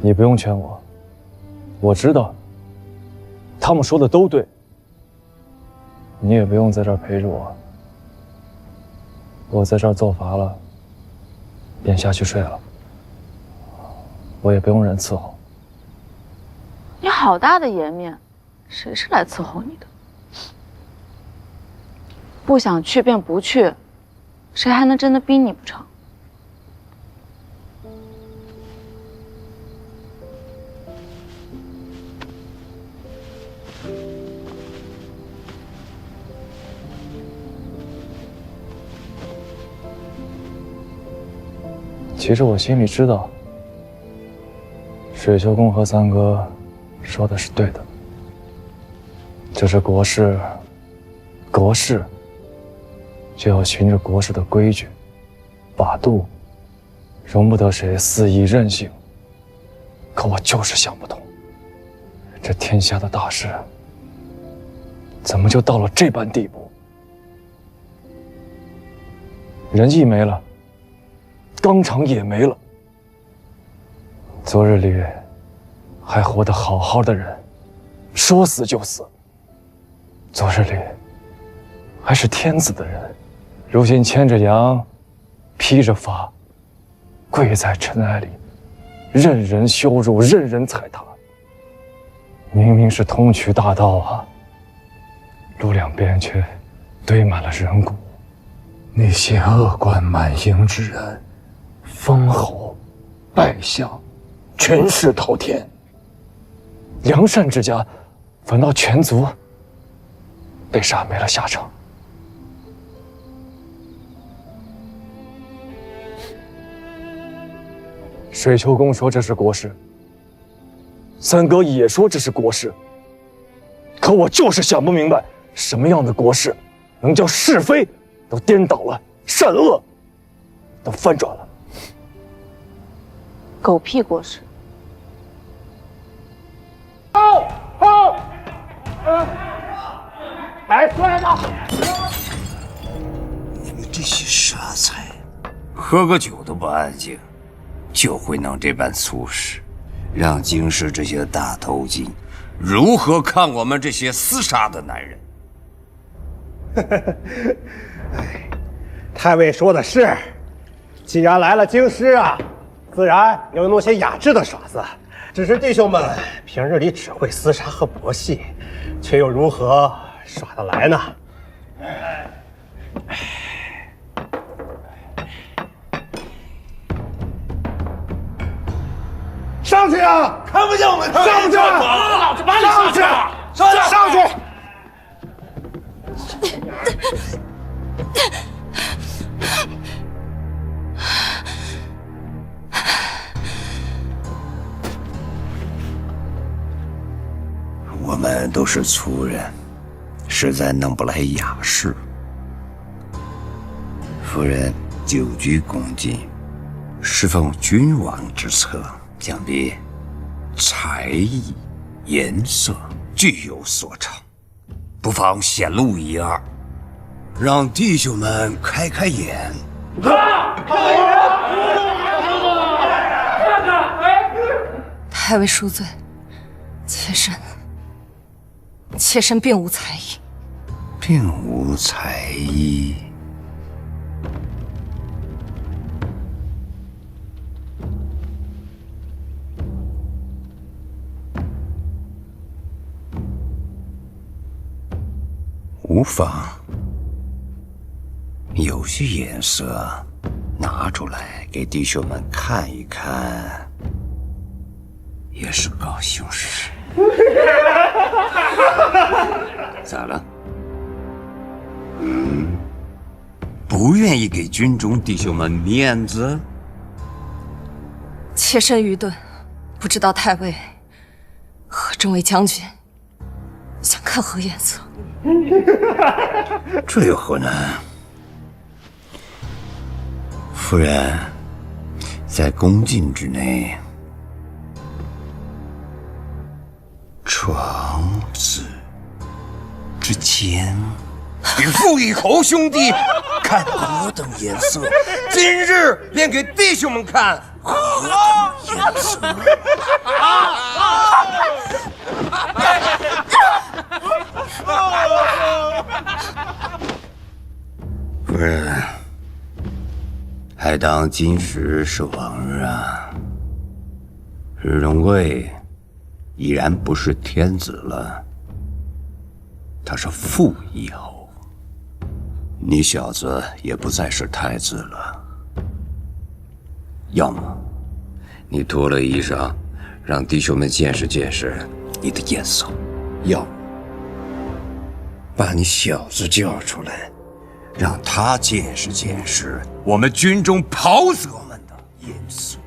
你不用劝我，我知道，他们说的都对。你也不用在这儿陪着我，我在这儿做乏了，便下去睡了。我也不用人伺候。你好大的颜面，谁是来伺候你的？不想去便不去，谁还能真的逼你不成？其实我心里知道，水秋公和三哥说的是对的。这是国事，国事就要循着国事的规矩把度，容不得谁肆意任性。可我就是想不通，这天下的大事，怎么就到了这般地步？仁义没了，纲常也没了。昨日里还活得好好的人，说死就死；昨日里还是天子的人，如今牵着羊，披着发，跪在尘埃里，任人羞辱，任人踩踏。明明是通衢大道啊，路两边却堆满了人骨。那些恶贯满盈之人，封侯、拜相，权势滔天。良善之家，反倒全族被杀没了下场。水秋公说这是国事，三哥也说这是国事，可我就是想不明白，什么样的国事能叫是非都颠倒了，善恶都翻转了？狗屁国事！来，出来吧！你们这些傻才，喝个酒都不安静，就会弄这般粗事，让京师这些大头巾如何看我们这些厮杀的男人？太尉说的是，既然来了京师啊，自然要弄些雅致的耍子。只是弟兄们平日里只会厮杀和搏戏，却又如何耍得来呢？上去啊！看不见我们，上去！老子把你上去！上去！我们都是粗人，实在弄不来雅事。夫人久居宫禁，侍奉君王之侧，想必才艺、颜色俱有所长，不妨显露一二，让弟兄们开开眼。太尉恕罪，妾身并无才艺，并无才艺。无妨，有些颜色拿出来给弟兄们看一看，也是高兴事。咋了？不愿意给军中弟兄们面子？妾身愚钝，不知道太尉和众位将军想看何颜色。这有何难？夫人，在宫禁之内，床子之间，给傅以侯兄弟看何等颜色，今日便给弟兄们看何等颜色。当今时是往日啊，日荣贵已然不是天子了，他是傅义侯。你小子也不再是太子了，要么你脱了衣裳，让弟兄们见识见识你的颜色；要么把你小子叫出来，让他见识见识我们军中袍泽们的颜色。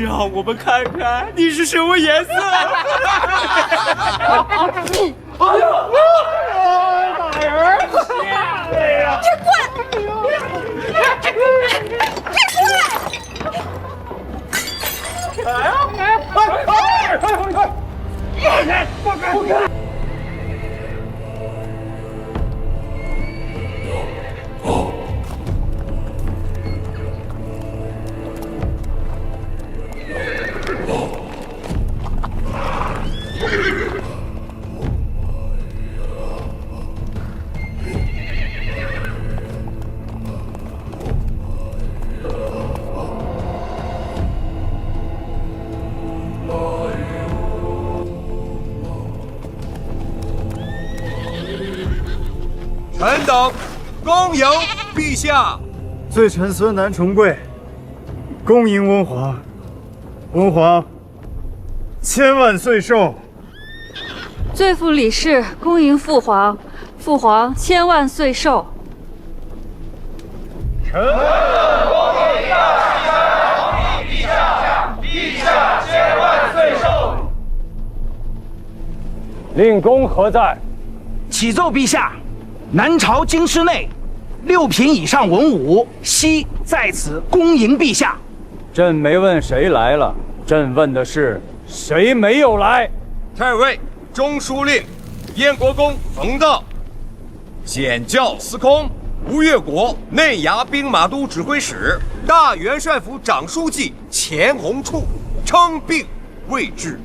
让我们看看你是什么颜色。大人，别管！臣等恭迎陛下。罪臣孙南重贵，恭迎温皇。温皇千万岁寿。罪妇李氏恭迎父皇，父皇千万岁寿。臣陛下千万岁寿。令公何在？启奏陛下，南朝京师内6品以上文武悉在此恭迎陛下。朕没问谁来了，朕问的是谁没有来。太尉中书令燕国公冯道，显教司空吴越国内衙兵马都指挥使、大元帅府长书记钱弘处称病未治。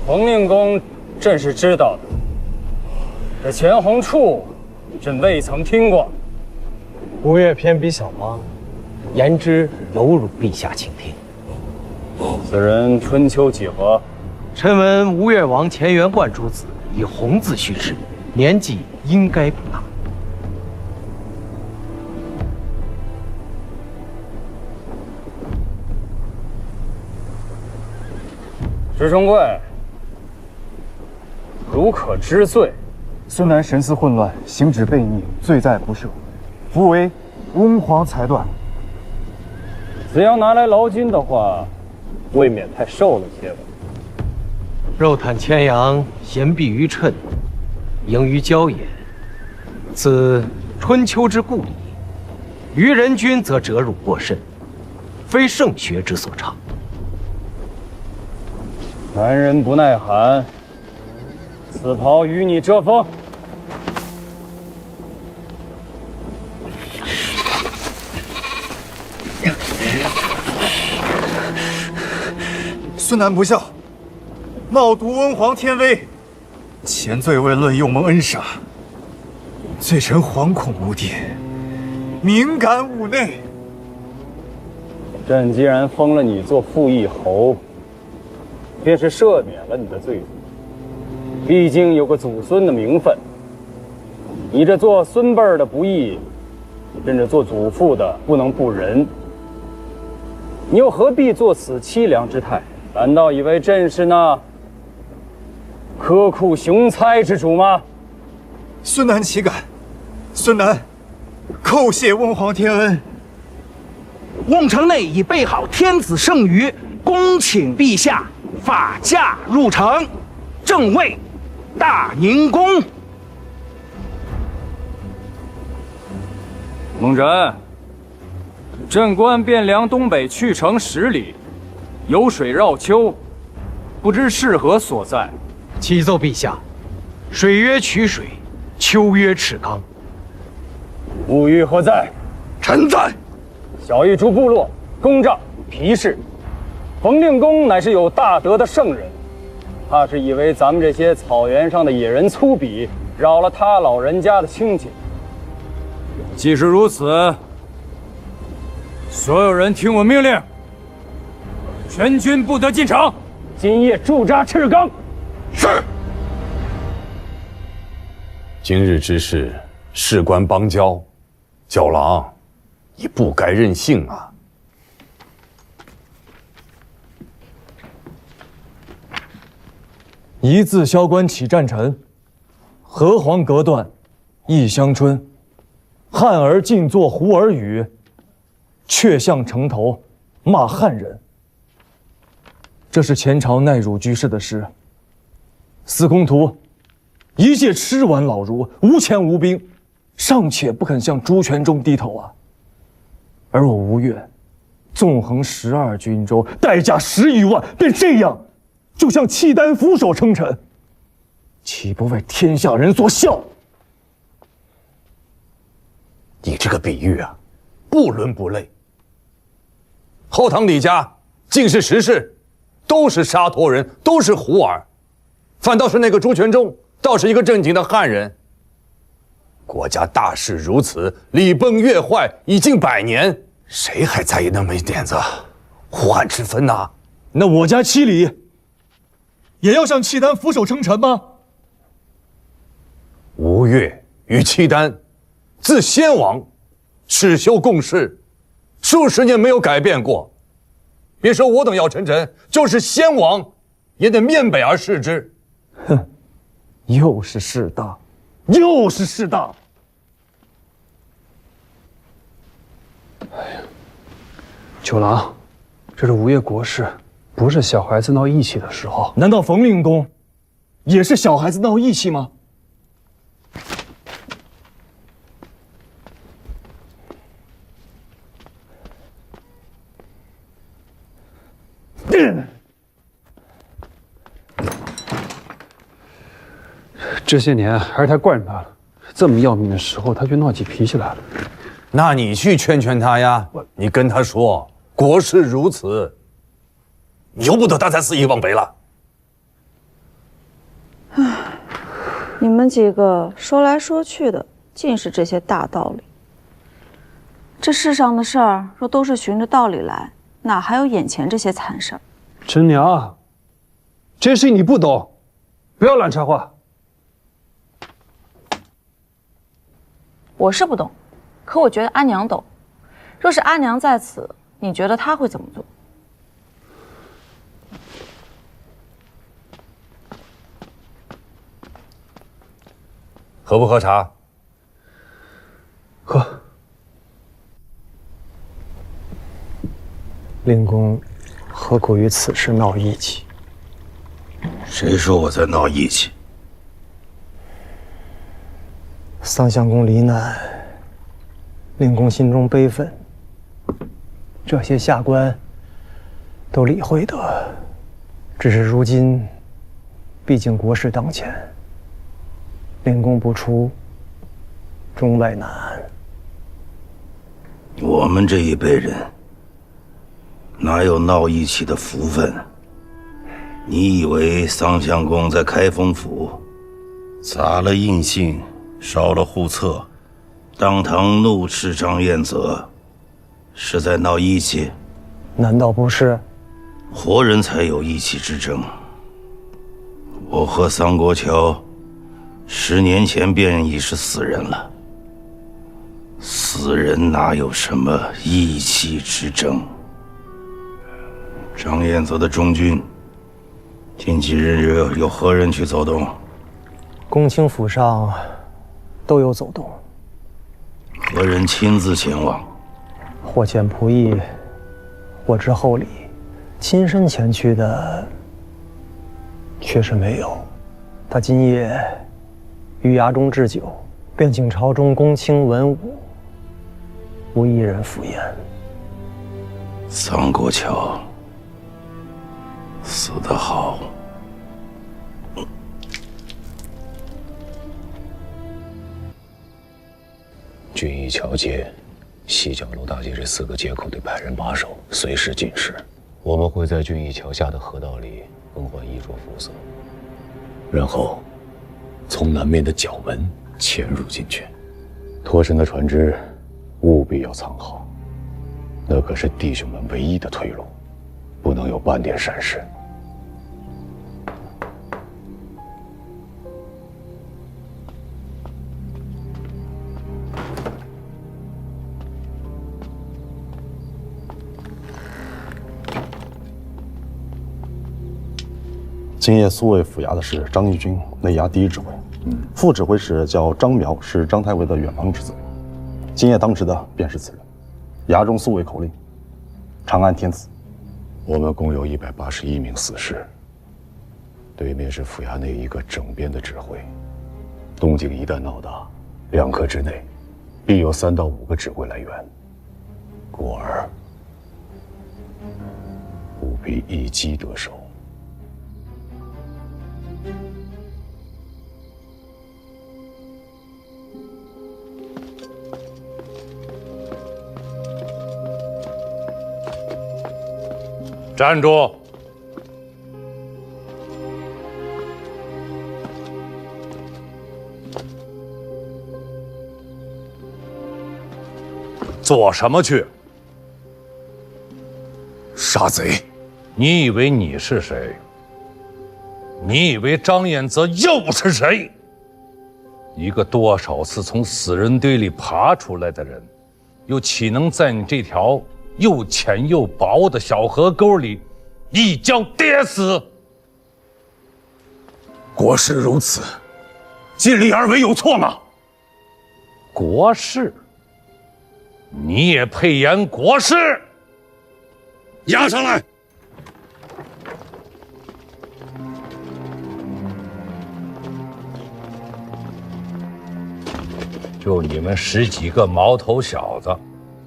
冯令公，朕是知道的。这钱弘处，朕未曾听过。吴越偏比小邦，言之有辱陛下倾听。此人春秋几何？臣闻吴越王钱元贯诸子以弘字叙之，年纪应该不大。石重贵，如可知罪。孙南神思混乱，行止悖逆，罪在不赦，夫为温皇裁断。只要拿来劳金的话，未免太瘦了些吧。肉袒千阳，贤避于谶，盈于骄言，此春秋之故矣。于人君则折辱过甚，非圣学之所长。男人不耐寒，此袍与你遮风。孙南不孝，冒渎温皇天威，前罪未论，又蒙恩赦，罪臣惶恐无定，敏感五内。朕既然封了你做傅义侯，便是赦免了你的罪责。毕竟有个祖孙的名分，你这做孙辈的不义，朕这做祖父的不能不仁。你又何必做此凄凉之态？难道以为朕是那苛酷雄猜之主吗？孙南岂敢？孙南叩谢温皇天恩。瓮城内已备好天子圣谕，恭请陛下法驾入城，正位大宁宫。蒙真，朕观汴梁东北去城10里，有水绕丘，不知是何所在。启奏陛下，水曰曲水，丘曰赤冈。物欲何在？臣在。小玉诸部落公帐皮氏，冯令公乃是有大德的圣人，怕是以为咱们这些草原上的野人粗鄙，扰了他老人家的清静。既是如此，所有人听我命令，全军不得进城。今夜驻扎赤冈。是。今日之事事关邦交，角郎，你不该任性啊！一字萧关起战尘，河黄隔断忆乡春。汉儿尽作胡儿语，却向城头骂汉人。这是前朝奈汝居士的诗。司空图一介吃完老儒，无钱无兵，尚且不肯向朱全忠低头啊。而我吴越纵横12军州，带甲10余万，便这样就向契丹俯首称臣，岂不为天下人所笑？你这个比喻啊，不伦不类。后唐李家尽是实事，都是沙陀人，都是胡儿，反倒是那个朱全忠，倒是一个正经的汉人。国家大势如此，礼崩乐坏已近100年，谁还在意那么一点子胡汉之分呐？那我家七里也要向契丹俯首称臣吗？吴越与契丹自先王始修共事，数十年没有改变过。别说我等要称臣，就是先王也得面北而视之。哼，又是势大，又是势大。九郎，这是吴越国事，不是小孩子闹义气的时候。难道冯令公也是小孩子闹义气吗？这些年还是太惯着他了，这么要命的时候他却闹起脾气来了。那你去劝劝他呀，你跟他说国事如此，由不得他再肆意妄为了。唉，你们几个说来说去的尽是这些大道理。这世上的事儿若都是循着道理来，哪还有眼前这些惨事儿？陈娘，这事你不懂，不要乱插话。我是不懂，可我觉得阿娘懂。若是阿娘在此，你觉得她会怎么做？喝不喝茶？喝。令公何苦于此事闹义气？谁说我在闹义气？桑相公罹难，令公心中悲愤。这些下官都理会得，只是如今，毕竟国事当前，令公不出，中外难安。我们这一辈人，哪有闹义气的福分？你以为桑相公在开封府砸了印信，烧了户册，当堂怒斥张彦泽，是在闹义气？难道不是？活人才有义气之争。我和桑国乔10年前便已是死人了，死人哪有什么义气之争？张彦泽的中军近几日有何人去走动？公卿府上都有走动。何人亲自前往？或遣仆役，或至厚礼，亲身前去的确实没有。他今夜于衙中置酒，便请朝中公卿文武，无一人赴宴。桑国乔死得好。俊义桥街、西角楼大街这4个街口得派人把守，随时监视。我们会在俊义桥下的河道里更换衣着服色，然后从南面的角门潜入进去。脱身的船只务必要藏好，那可是弟兄们唯一的退路，不能有半点闪失。今夜苏卫府衙的是张义军，内衙第一指挥。副指挥使叫张苗，是张太尉的远房之子。今夜当值的便是此人。衙中苏卫口令：长安天子。我们共有181名死士，对面是府衙内一个整编的指挥。动静一旦闹大，2刻之内，必有3到5个指挥来援。故而务必一击得手。站住！做什么去？杀贼！你以为你是谁？你以为张彦泽又是谁？一个多少次从死人堆里爬出来的人，又岂能在你这条又浅又薄的小河沟里一脚跌死？国事如此，尽力而为有错吗？国事？你也配言国事？押上来！就你们10几个毛头小子，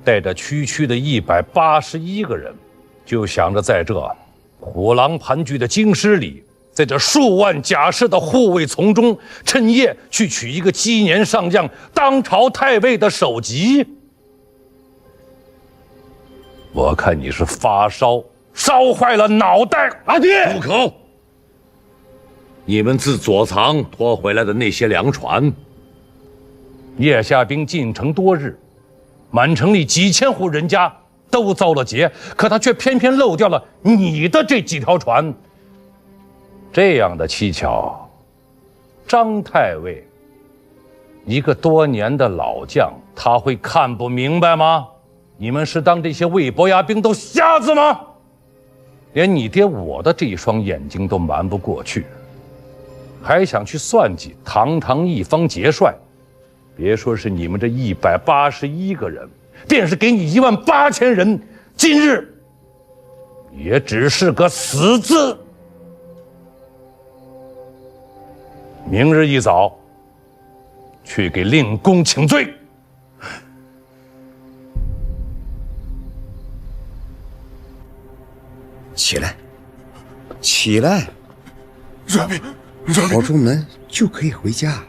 带着区区的181个人，就想着在这虎狼盘踞的京师里，在这数万甲士的护卫丛中，趁夜去取一个鸡年上将当朝太尉的首级？我看你是发烧，烧坏了脑袋！阿爹，住口！你们自左藏拖回来的那些粮船，叶下兵进城多日，满城里几千户人家都遭了劫，可他却偏偏漏掉了你的这几条船。这样的蹊跷，张太尉，一个多年的老将，他会看不明白吗？你们是当这些魏伯牙兵都瞎子吗？连你爹我的这一双眼睛都瞒不过去，还想去算计堂堂一方节帅？别说是你们这181个人，便是给你18000人，今日也只是个死字。明日一早，去给令公请罪。起来，起来！阮明，保住门就可以回家。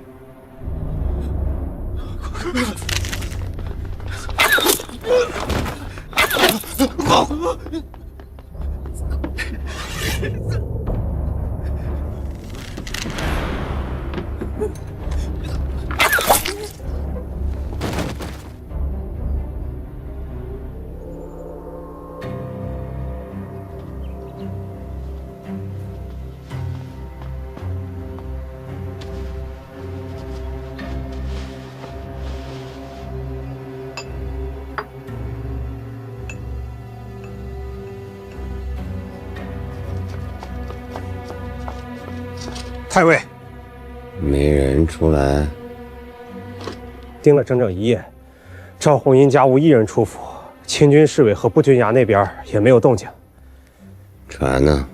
太尉，没人出来。盯了整整一夜，赵红英家无一人出府，清军侍卫和步军衙那边也没有动静。船呢？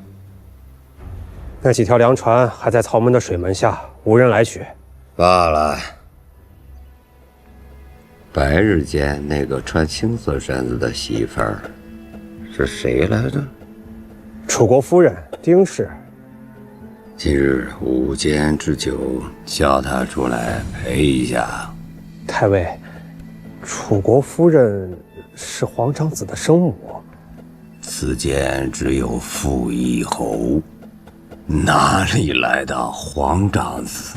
那几条粮船还在曹门的水门下，无人来取。罢了。白日间那个穿青色衫子的媳妇儿是谁来着？楚国夫人丁氏。今日午间之酒，叫她出来陪一下。太尉，楚国夫人是皇长子的生母。此间只有傅义侯，哪里来的皇长子？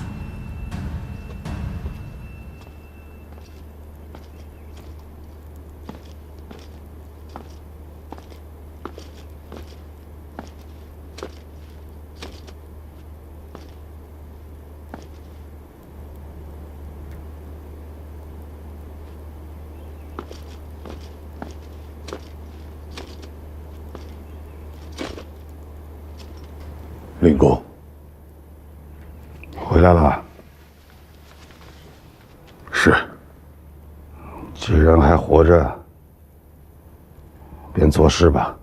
令公，回来了。是。既然还活着，便做事吧。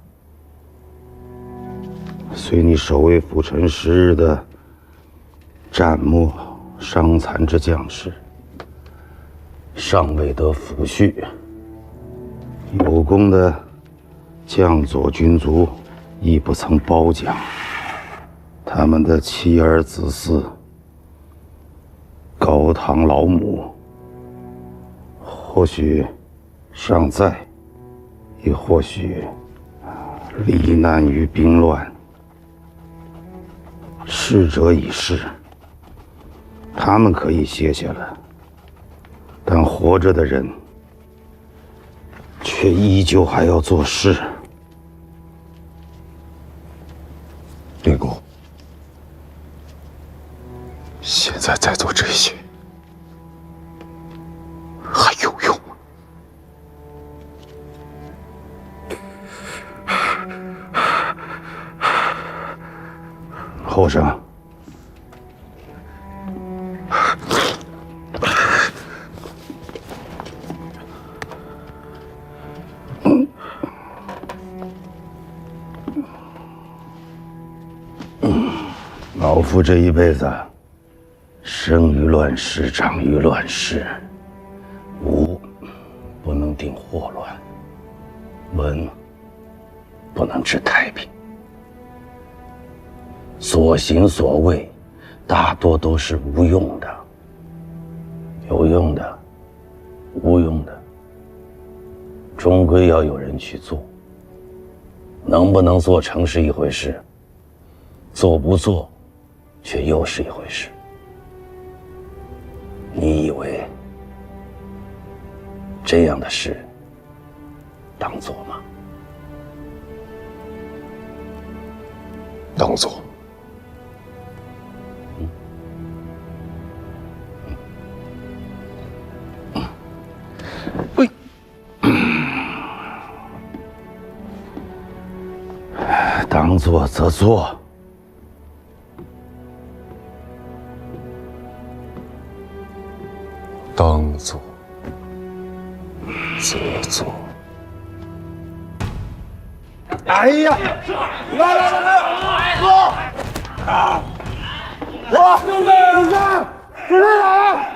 随你守卫府城10日的战没伤残之将士，尚未得抚恤；有功的将佐军卒，亦不曾褒奖。他们的妻儿子嗣、高堂老母，或许尚在，也或许罹难于兵乱。逝者已逝，他们可以歇歇了，但活着的人却依旧还要做事。令公，现在在做这些还有用吗？后生，老夫这一辈子，生于乱世，长于乱世，武不能定祸乱，文不能治太平。所行所为，大多都是无用的。有用的，无用的，终归要有人去做。能不能做成是一回事，做不做，却又是一回事。你以为这样的事当做吗？当做。当做则做。当做则做。哎呀！来，走！我，主任来了！